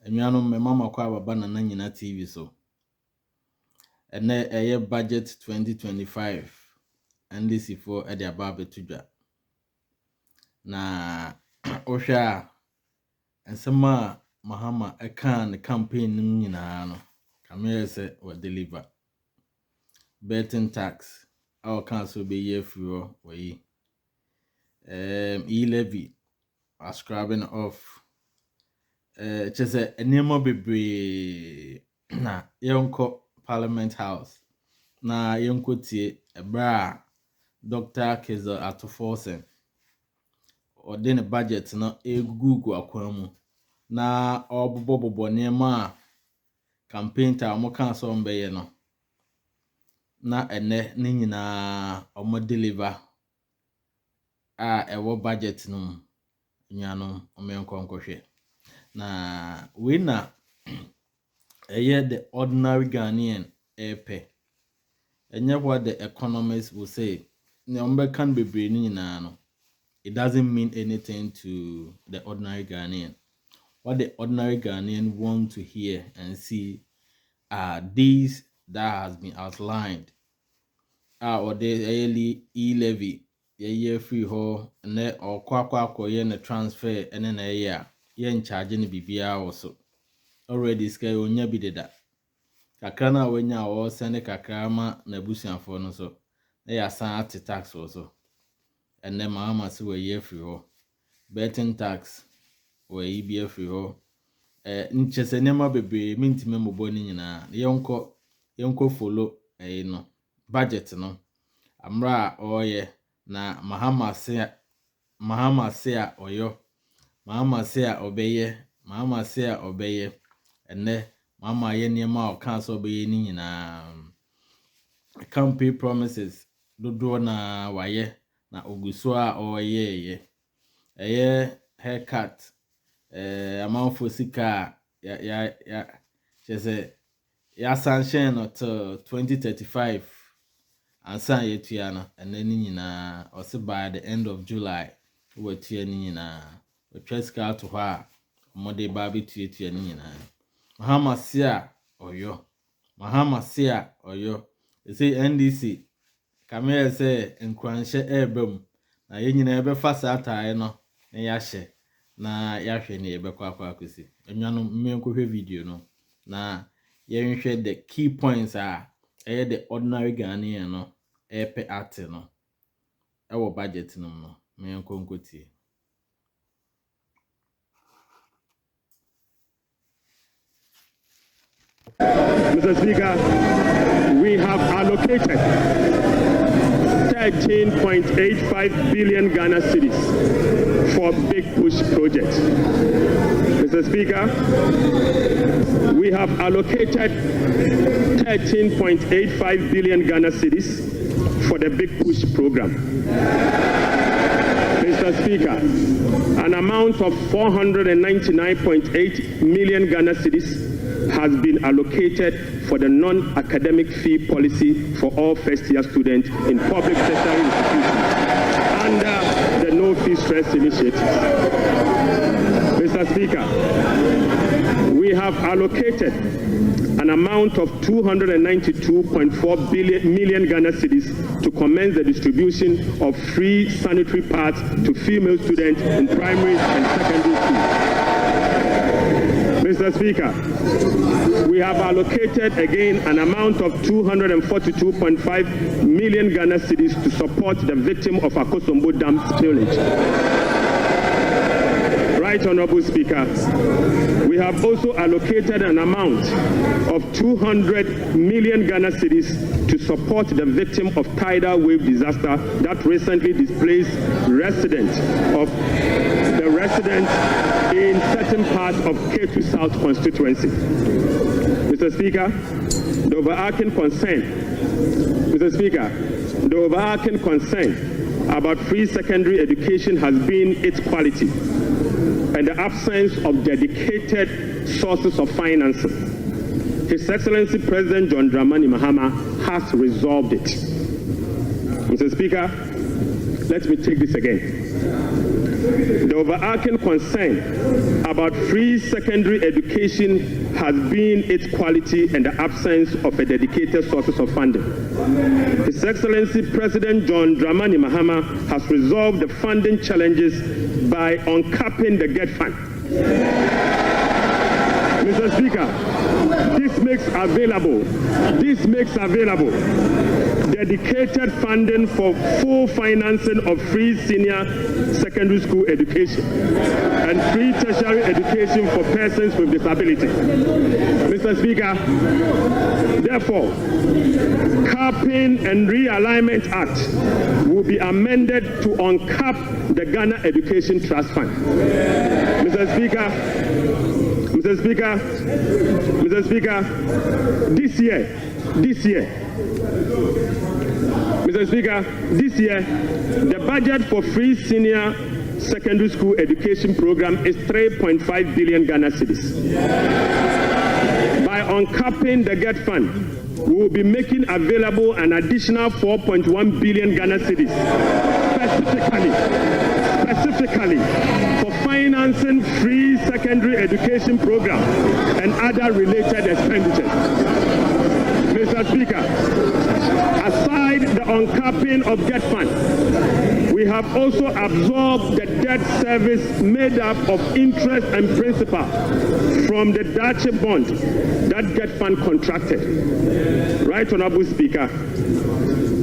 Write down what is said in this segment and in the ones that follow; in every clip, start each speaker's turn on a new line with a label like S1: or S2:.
S1: Enyano me mama kwa baba na nyina TV so. Ene eye budget 2025 NDC for ede ababe tudwa. Na ohwa ensema Mahama ekan campaign nyina no. Kamere se we deliver. Betting tax our council be year for we. E-levy ascribing off just a enemo bebre na yonko Parliament House na yonko tie ebra Dr. Kezo Atoforsen or then budget na egugu akwamu na obobobo nema campaign ta mo kan so mbeye no na ene ni nyina omo deliver ewo budget no nyano omenkonkwohwe na we na the ordinary Ghanaian epe enye what the economists will say ne can be bringing no it doesn't mean anything to the ordinary Ghanaian. What the ordinary Ghanaian want to hear and see are these that has been outlined or the early e-levy ye free ho ne or kwa ye na transfer ene na ye in charge ni bibia also already scale onya bi deda kakra na wenya o send kakra ma na busuafo no so na ya san at tax also ene Mahama se we ye free ho betting tax we bi free ho nchese nema bebe mintime mobo ni nyina yonko follow no budget no amra oye na Mahama se a oyo Mahama se a obeye Mahama se a obeye ene Mahama ye niema o kan so obeye ni nyina campaign promises dodo na waye na oguso a oye haircut amount sika ya chese ya sanction until 2035 ansa yetua na ene ni nyina o se by the end of July we tua ni nyina we tresca to ha omode ba be tua ni nyina Mahama se a oyo Mahama se a oyo say NDC kamere say nkwanhye ebam na ye nyina ebe fa satai no na ya hye na ya hwe ne ebe kwa akosi enwanu mmenkohwe video no na ye nhwe the key points are the ordinary Ghanaian no epe ate no ewo budget no mmenkonkotie.
S2: Mr. Speaker, we have allocated 13.85 billion Ghana cedis for Big Push project. Mr. Speaker, we have allocated 13.85 billion Ghana cedis for the Big Push program. Mr. Speaker, an amount of 499.8 million Ghana cedis has been allocated for the non-academic fee policy for all first-year students in public tertiary institutions under the No Fee Stress initiative. Mr. Speaker, we have allocated an amount of 292.4 million Ghana cedis to commence the distribution of free sanitary pads to female students in primary and secondary schools. Mr. Speaker, we have allocated again an amount of 242.5 million Ghana cedis to support the victim of Akosombo Dam spillage. Right, Honorable Speaker, we have also allocated an amount of 200 million Ghana cedis to support the victim of tidal wave disaster that recently displaced residents in certain parts of K2 South constituency. Mr. Speaker, the overarching concern about free secondary education has been its quality and the absence of dedicated sources of financing. His Excellency President John Dramani Mahama has resolved it. Mr. Speaker, let me take this again. The overarching concern about free secondary education has been its quality and the absence of a dedicated sources of funding. His Excellency President John Dramani Mahama has resolved the funding challenges by uncapping the GET Fund. Mr. Speaker, this makes available dedicated funding for full financing of free senior secondary school education and free tertiary education for persons with disability. Mr. Speaker, therefore, Capping and Realignment Act will be amended to uncap the Ghana Education Trust Fund. Mr. Speaker, this year, the budget for free senior secondary school education program is 3.5 billion Ghana cedis. By uncapping the GET Fund, we will be making available an additional 4.1 billion Ghana cedis, specifically for financing free secondary education program and other related expenditures. Mr. Speaker, aside the uncapping of GET Fund, we have also absorbed the debt service made up of interest and principal from the Dache bond that GET Fund contracted. Right, Honorable Speaker,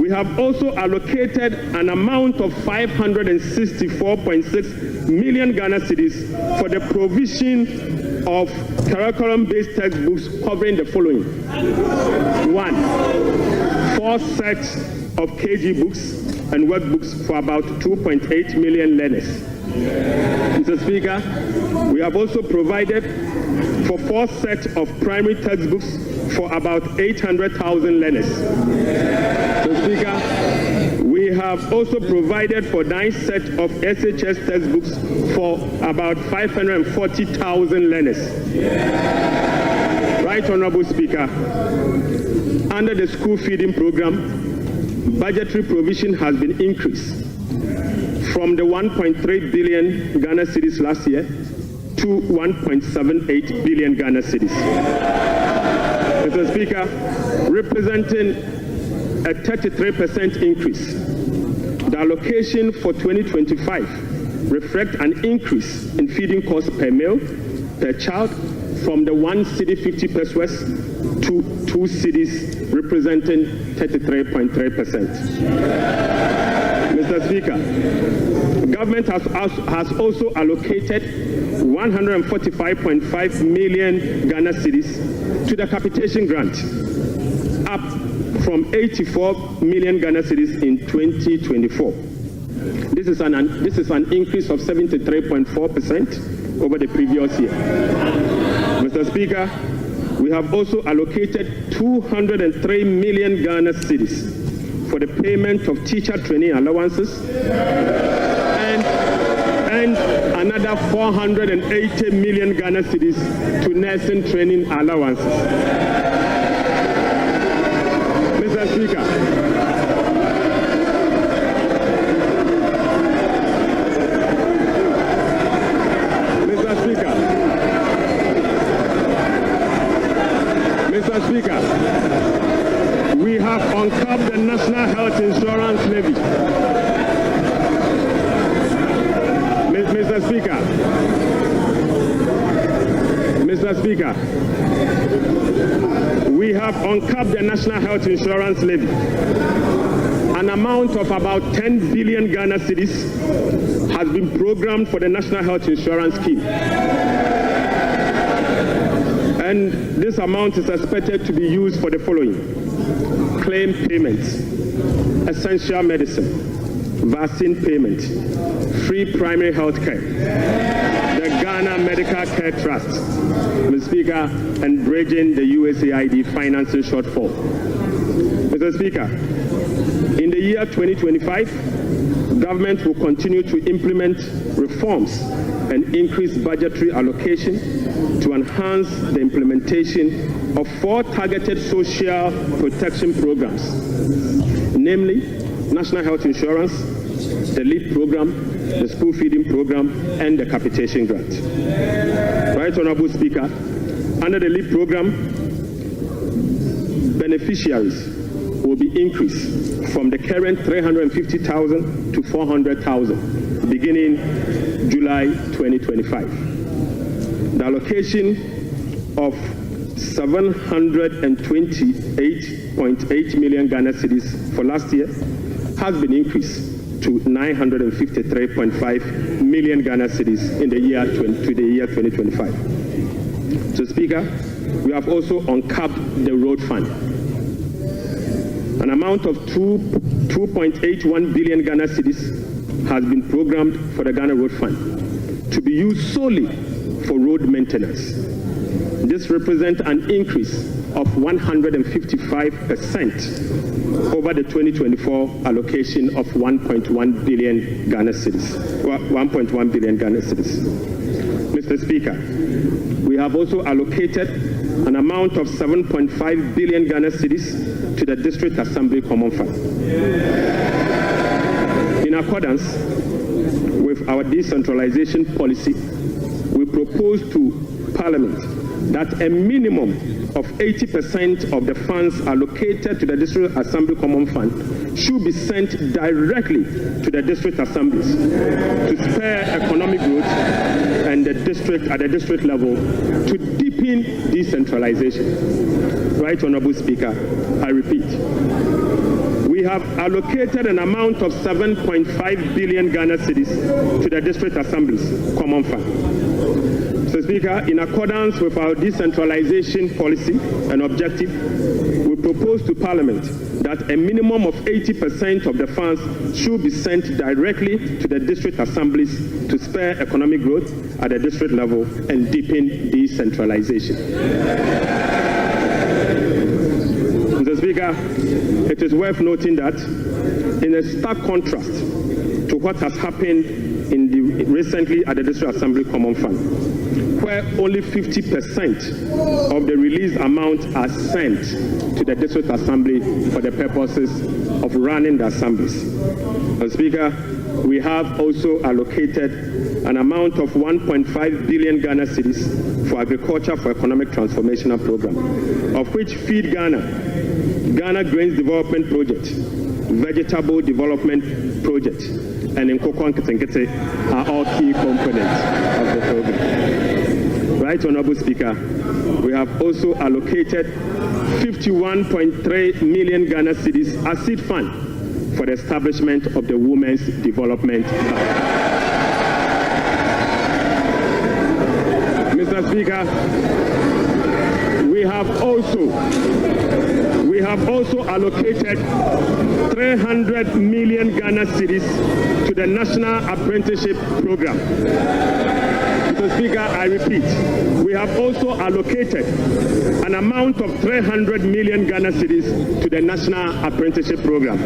S2: we have also allocated an amount of 564.6 million Ghana cedis for the provision of curriculum-based textbooks covering the following. 1, 4 sets of KG books and workbooks for about 2.8 million learners. Mr. Speaker, we have also provided for 4 sets of primary textbooks for about 800,000 learners. Mr. Speaker, we have also provided for 9 sets of SHS textbooks for about 540,000 learners. Right, Honorable Speaker, under the school feeding program, budgetary provision has been increased from the 1.3 billion Ghana cedis last year to 1.78 billion Ghana cedis. Mr. Speaker, representing a 33% increase. The allocation for 2025 reflects an increase in feeding costs per meal per child from the 1 cedi 50 pesos to 2 cedis, representing 33.3%. Mr. Speaker, the government has also allocated 145.5 million Ghana cedis to the capitation grant, up from 84 million Ghana cedis in 2024. This is an increase of 73.4% over the previous year. Mr. Speaker, we have also allocated 203 million Ghana cedis for the payment of teacher training allowances and another 480 million Ghana cedis to nursing training allowances. Mr. Speaker, we have uncapped the National Health Insurance Levy. Mr. Speaker, we have uncapped the National Health Insurance Levy. An amount of about 10 billion Ghana cedis has been programmed for the National Health Insurance Scheme. And this amount is expected to be used for the following: claim payments, essential medicine, vaccine payment, free primary health care, the Ghana Medical Care Trust, Mr. Speaker, and bridging the USAID financing shortfall. Mr. Speaker, in the year 2025, government will continue to implement reforms and increase budgetary allocation to enhance the implementation of 4 targeted social protection programs, namely National Health Insurance, the LEAP program, the school feeding program, and the capitation grant. Right Honorable Speaker, under the LEAP program, beneficiaries will be increased from the current 350,000 to 400,000 beginning July 2025. The allocation of 728.8 million Ghana cedis for last year has been increased to 953.5 million Ghana cedis in the year 2025. So, Speaker, we have also uncapped the road fund. An amount of 2.81 billion Ghana cedis has been programmed for the Ghana Road Fund to be used solely for road maintenance. This represents an increase of 155% over the 2024 allocation of 1.1 billion Ghana cedis. 1.1 billion Ghana cedis. Mr. Speaker, we have also allocated an amount of 7.5 billion Ghana cedis to the District Assembly Common Fund. In accordance with our decentralization policy, we propose to Parliament that a minimum of 80% of the funds allocated to the District Assembly Common Fund should be sent directly to the district assemblies to spur economic growth and the district at the district level to deepen decentralization. Right Honorable Speaker, I repeat, we have allocated an amount of 7.5 billion Ghana cedis to the district assemblies common fund. Mr. Speaker, in accordance with our decentralization policy and objective, we propose to Parliament that a minimum of 80% of the funds should be sent directly to the district assemblies to spur economic growth at the district level and deepen decentralization. Mr. Speaker, it is worth noting that in a stark contrast to what has happened recently at the District Assembly Common Fund, where only 50% of the released amount are sent to the District Assembly for the purposes of running the assemblies. Mr. Speaker, we have also allocated an amount of 1.5 billion Ghana cedis for Agriculture for Economic Transformational Program, of which Feed Ghana, Ghana Grains Development Project, Vegetable Development Project, and Nkoko Nketenkete are all key components of the program. Right, Honorable Speaker, we have also allocated 51.3 million Ghana cedis as seed fund for the establishment of the Women's Development Bank. Mr. Speaker, we have also allocated 300 million Ghana cedis to the National Apprenticeship Program. Mr. Speaker, I repeat, we have also allocated an amount of 300 million Ghana cedis to the National Apprenticeship Program.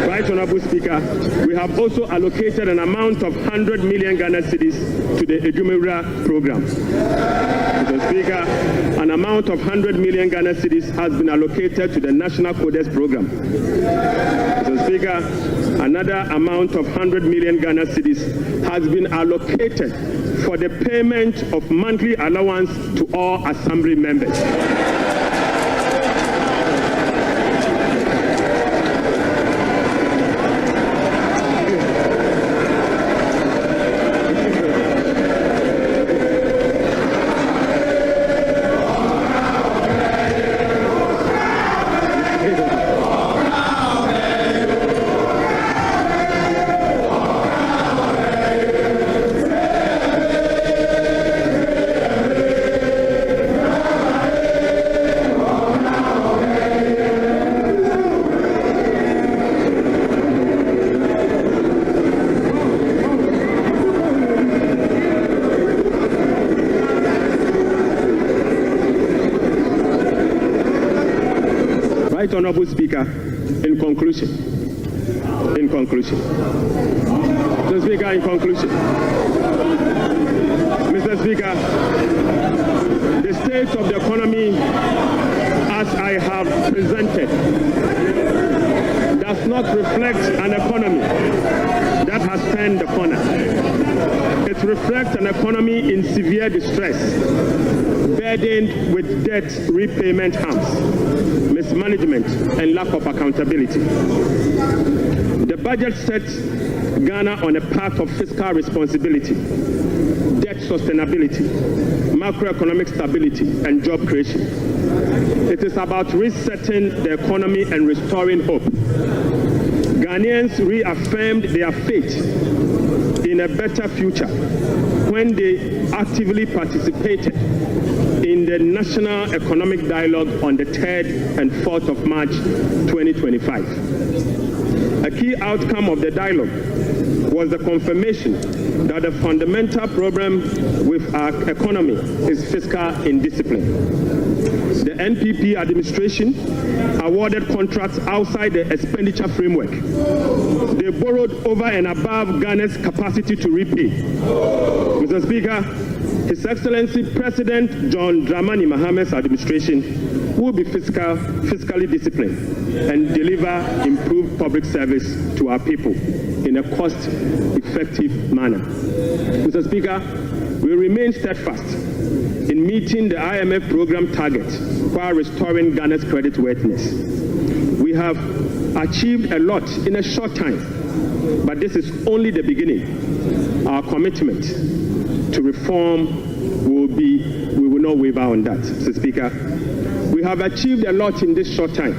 S2: Right, Honorable Speaker, we have also allocated an amount of 100 million Ghana cedis to the Ejumewura Program. Mr. Speaker, an amount of 100 million Ghana cedis has been allocated to the National Codes Program. Mr. Speaker, another amount of 100 million Ghana cedis has been allocated for the payment of monthly allowance to all Assembly members. Right, Honorable Speaker, in conclusion, Mr. Speaker, Mr. Speaker, the state of the economy, as I have presented, does not reflect an economy that that has turned the corner. It reflects an economy in severe distress, burdened with debt repayment harms, mismanagement, and lack of accountability. The budget sets Ghana on a path of fiscal responsibility, debt sustainability, macroeconomic stability, and job creation. It is about resetting the economy and restoring hope. Ghanaians reaffirmed their faith in a better future when they actively participated in the National Economic Dialogue on the 3rd and 4th of March 2025. A key outcome of the dialogue was the confirmation that the fundamental problem with our economy is fiscal indiscipline. The NPP administration awarded contracts outside the expenditure framework. They borrowed over and above Ghana's capacity to repay. Mr. Speaker, His Excellency President John Dramani Mahama's administration will be fiscally disciplined and deliver improved public service to our people in a cost-effective manner. Mr. Speaker, we remain steadfast in meeting the IMF program target while restoring Ghana's creditworthiness. We have achieved a lot in a short time, but this is only the beginning. Our commitment to reform we will not waver on that, Mr. Speaker. We have achieved a lot in this short time,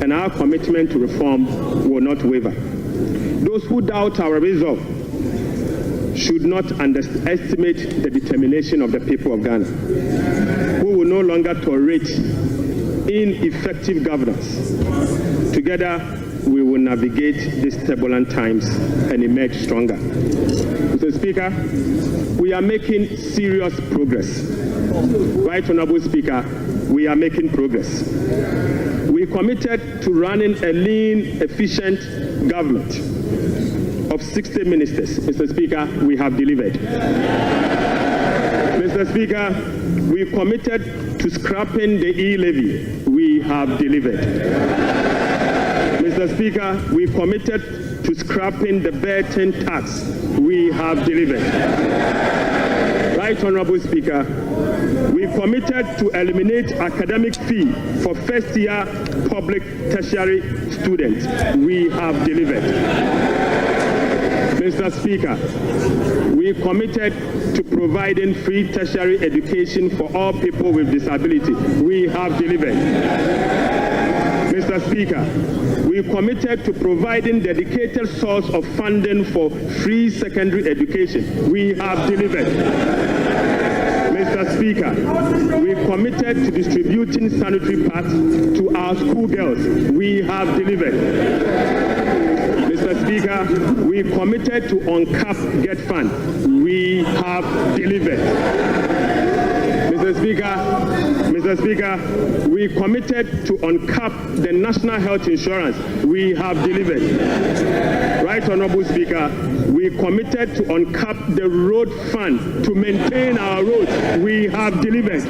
S2: and our commitment to reform will not waver. Those who doubt our resolve should not underestimate the determination of the people of Ghana, who will no longer tolerate ineffective governance. Together, we will navigate these turbulent times and emerge stronger. Mr. Speaker, we are making serious progress. Right Honorable Speaker, we are making progress. We committed to running a lean, efficient government of 60 ministers. Mr. Speaker, we have delivered. Mr. Speaker, we committed to scrapping the e-levy. We have delivered. Mr. Speaker, we committed to scrapping the burden tax. We have delivered. Right Honorable Speaker, we committed to eliminate academic fee for first-year public tertiary students. We have delivered. Mr. Speaker, we committed to providing free tertiary education for all people with disability. We have delivered. Mr. Speaker, we committed to providing dedicated source of funding for free secondary education. We have delivered. Mr. Speaker, we committed to distributing sanitary pads to our schoolgirls. We have delivered. Mr. Speaker, we committed to uncap Get Fund. We have delivered. Mr. Speaker, we committed to uncap the national health insurance. We have delivered. Right Honorable Speaker, we committed to uncap the road fund to maintain our roads. We have delivered.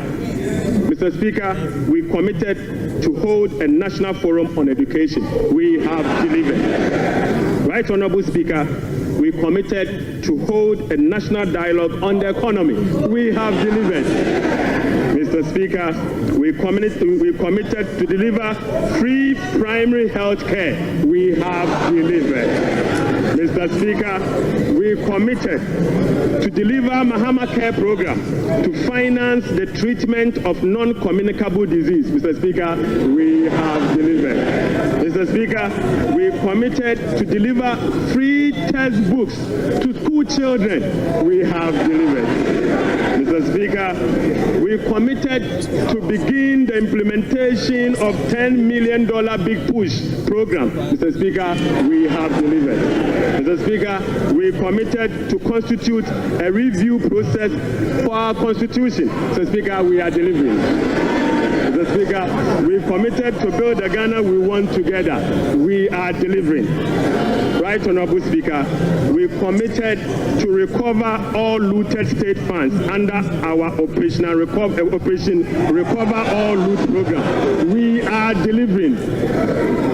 S2: Mr. Speaker, we committed to hold a national forum on education. We have delivered. Right Honorable Speaker, we committed to hold a national dialogue on the economy. We have delivered. Mr. Speaker, we committed to deliver free primary health care. We have delivered. Mr. Speaker, we committed to deliver Mahama Care Program to finance the treatment of non-communicable disease. Mr. Speaker, we have delivered. Mr. Speaker, we committed to deliver free textbooks to school children. We have delivered. Mr. Speaker, we committed to begin the implementation of $10 million Big Push program. Mr. Speaker, we have delivered. Mr. Speaker, we committed to constitute a review process for our Constitution. Mr. Speaker, we are delivering. Mr. Speaker, we committed to build the Ghana we want together. We are delivering. Right Honorable Speaker, we committed to recover all looted state funds under our Operation Recover All Loot program. We are delivering.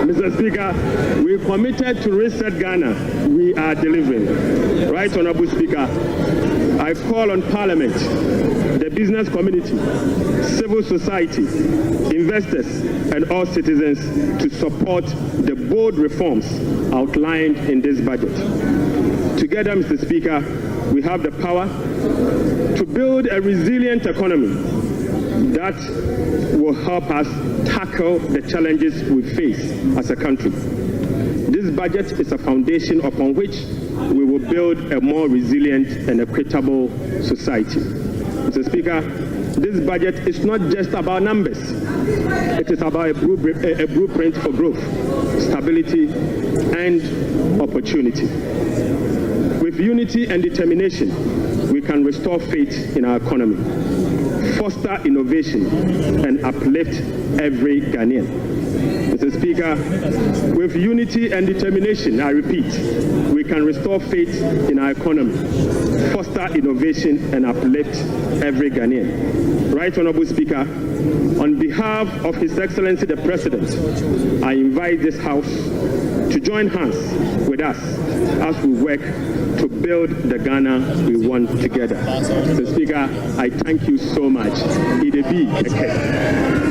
S2: Mr. Speaker, we committed to reset Ghana. We are delivering. Right Honorable Speaker, I call on Parliament, the business community, civil society, investors, and all citizens to support the bold reforms outlined in this budget. Together, Mr. Speaker, we have the power to build a resilient economy that will help us tackle the challenges we face as a country. This budget is a foundation upon which we will build a more resilient and equitable society. Mr. Speaker, this budget is not just about numbers. It is about a blueprint for growth, stability, and opportunity. With unity and determination, we can restore faith in our economy, foster innovation, and uplift every Ghanaian. Mr. Speaker, with unity and determination, I repeat, we can restore faith in our economy, foster innovation, and uplift every Ghanaian. Right Honorable Speaker, on behalf of His Excellency the President, I invite this House to join hands with us as we work to build the Ghana we want together. Mr. Speaker, I thank you so much. Idebi Eke.